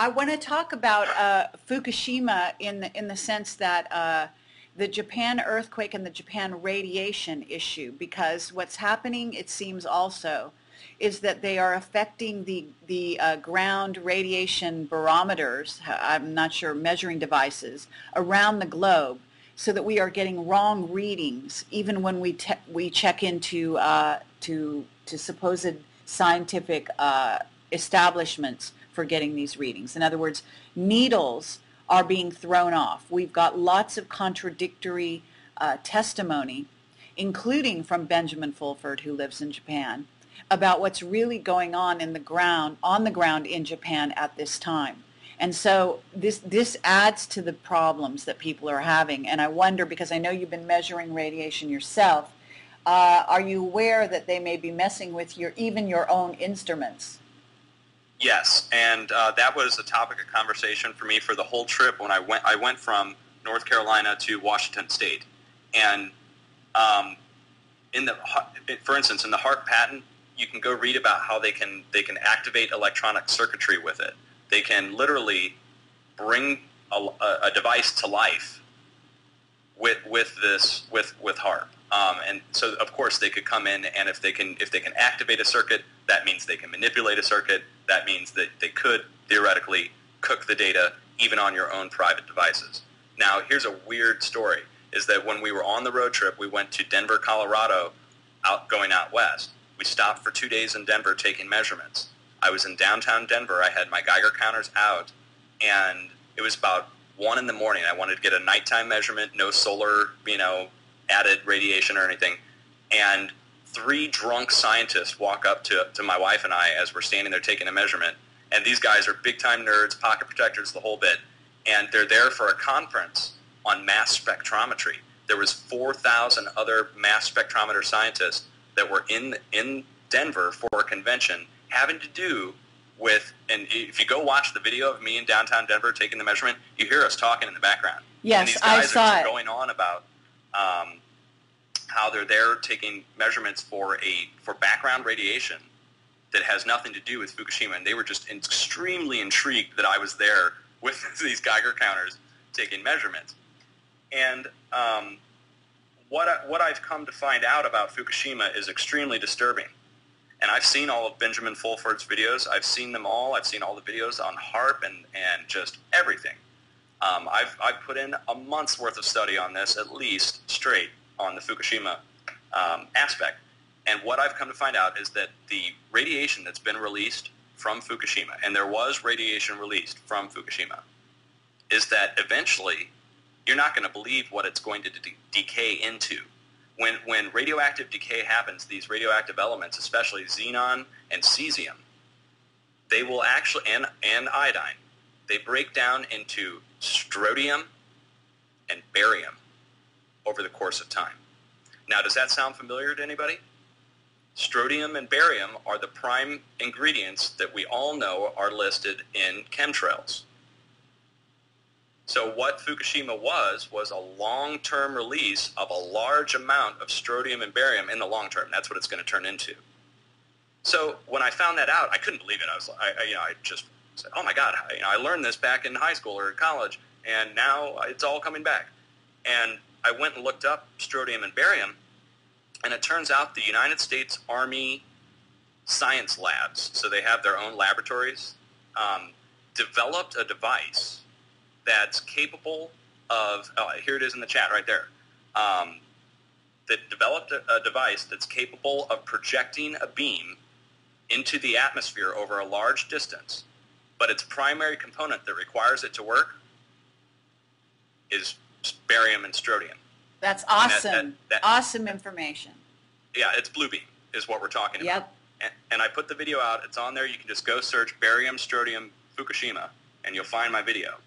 I want to talk about Fukushima in the sense that the Japan earthquake and the Japan radiation issue, because what's happening, it seems also, is that they are affecting the ground radiation barometers. I'm not sure, measuring devices around the globe, so that we are getting wrong readings even when we check into to supposed scientific establishments for getting these readings. In other words, needles are being thrown off. We've got lots of contradictory testimony, including from Benjamin Fulford, who lives in Japan, about what's really going on in on the ground in Japan at this time. And so this adds to the problems that people are having. And I wonder, because I know you've been measuring radiation yourself, are you aware that they may be messing with even your own instruments? Yes, and that was a topic of conversation for me for the whole trip when I went from North Carolina to Washington State. And for instance, in the HAARP patent, you can go read about how they can activate electronic circuitry with it. They can literally bring a device to life with HAARP. And so, of course, they could come in, and if they can activate a circuit, that means they can manipulate a circuit. That means that they could theoretically cook the data even on your own private devices. Now, here's a weird story: is that when we were on the road trip, we went to Denver, Colorado, going out west. We stopped for 2 days in Denver taking measurements. I was in downtown Denver. I had my Geiger counters out, and it was about 1 in the morning. I wanted to get a nighttime measurement, no solar, added radiation or anything. And 3 drunk scientists walk up to my wife and I as we're standing there taking a measurement. And these guys are big-time nerds, pocket protectors, the whole bit. And they're there for a conference on mass spectrometry. There was 4,000 other mass spectrometer scientists that were in Denver for a convention having to do with, and if you go watch the video of me in downtown Denver taking the measurement, you hear us talking in the background. Yes, and these guys I saw are just it. going on about how they're there taking measurements for background radiation that has nothing to do with Fukushima, and they were just extremely intrigued that I was there with these Geiger counters taking measurements. And what I've come to find out about Fukushima is extremely disturbing. And I've seen all of Benjamin Fulford's videos. I've seen them all. I've seen all the videos on HAARP and just everything. I've put in a month's worth of study on this, at least, straight on the Fukushima aspect. And what I've come to find out is that the radiation that's been released from Fukushima, and there was radiation released from Fukushima, is that eventually you're not going to believe what it's going to decay into. When radioactive decay happens, these radioactive elements, especially xenon and cesium, they will actually, and iodine, they break down into strontium and barium over the course of time. Now, does that sound familiar to anybody? Strontium and barium are the prime ingredients that we all know are listed in chemtrails. So what Fukushima was a long-term release of a large amount of strontium and barium in the long term. That's what it's going to turn into. So when I found that out, I couldn't believe it. I just said, "Oh my God!" I learned this back in high school or college, and now it's all coming back. And I went and looked up strontium and barium, and it turns out the United States Army science labs, so they have their own laboratories, developed a device that's capable of, here it is in the chat right there, that developed a device that's capable of projecting a beam into the atmosphere over a large distance, but its primary component that requires it to work is barium and strontium. That's awesome. Awesome information. Yeah, it's blue beam is what we're talking Yep. about. And I put the video out. It's on there. You can just go search barium, strontium, Fukushima, and you'll find my video.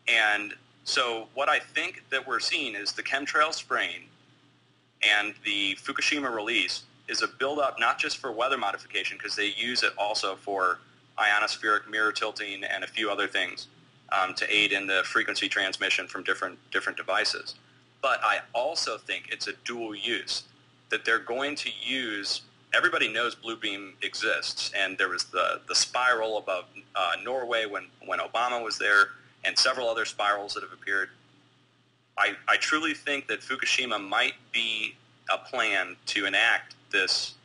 And so what I think that we're seeing is the chemtrail spraying and the Fukushima release is a build-up not just for weather modification, because they use it also for ionospheric mirror tilting and a few other things to aid in the frequency transmission from different devices. But I also think it's a dual use, that they're going to use everybody knows blue beam exists, and there was the spiral above Norway when Obama was there, and several other spirals that have appeared. I truly think that Fukushima might be a plan to enact this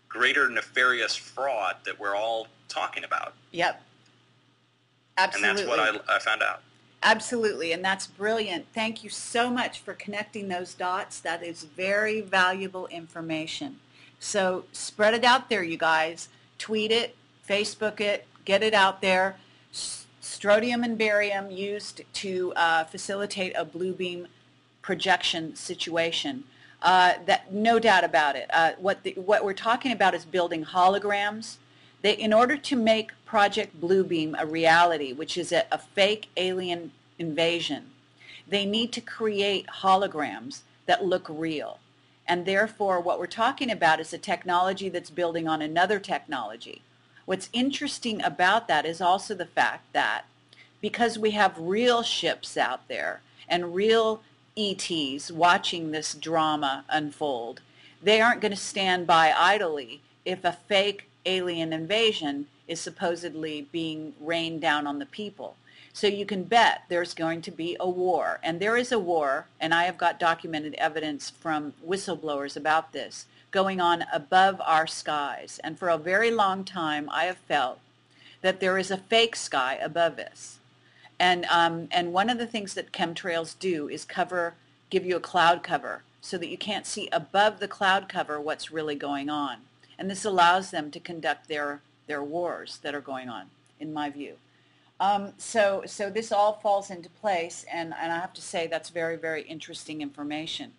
greater nefarious fraud that we're all talking about. Yep. Absolutely. And that's what I found out. Absolutely, and that's brilliant. Thank you so much for connecting those dots. That is very valuable information. So spread it out there, you guys. Tweet it, Facebook it, get it out there. Strontium and barium used to facilitate a blue beam projection situation. That no doubt about it. What we're talking about is building holograms. In order to make Project Bluebeam a reality, which is a fake alien invasion, they need to create holograms that look real. And therefore, what we're talking about is a technology that's building on another technology. What's interesting about that is also the fact that because we have real ships out there and real ETs watching this drama unfold, they aren't going to stand by idly if a fake alien invasion is supposedly being rained down on the people. So you can bet there's going to be a war, and there is a war, and I have got documented evidence from whistleblowers about this, going on above our skies. And for a very long time I have felt that there is a fake sky above us. And one of the things that chemtrails do is give you a cloud cover so that you can't see above the cloud cover what's really going on. And this allows them to conduct their wars that are going on, in my view. So this all falls into place, and I have to say that's very, very interesting information.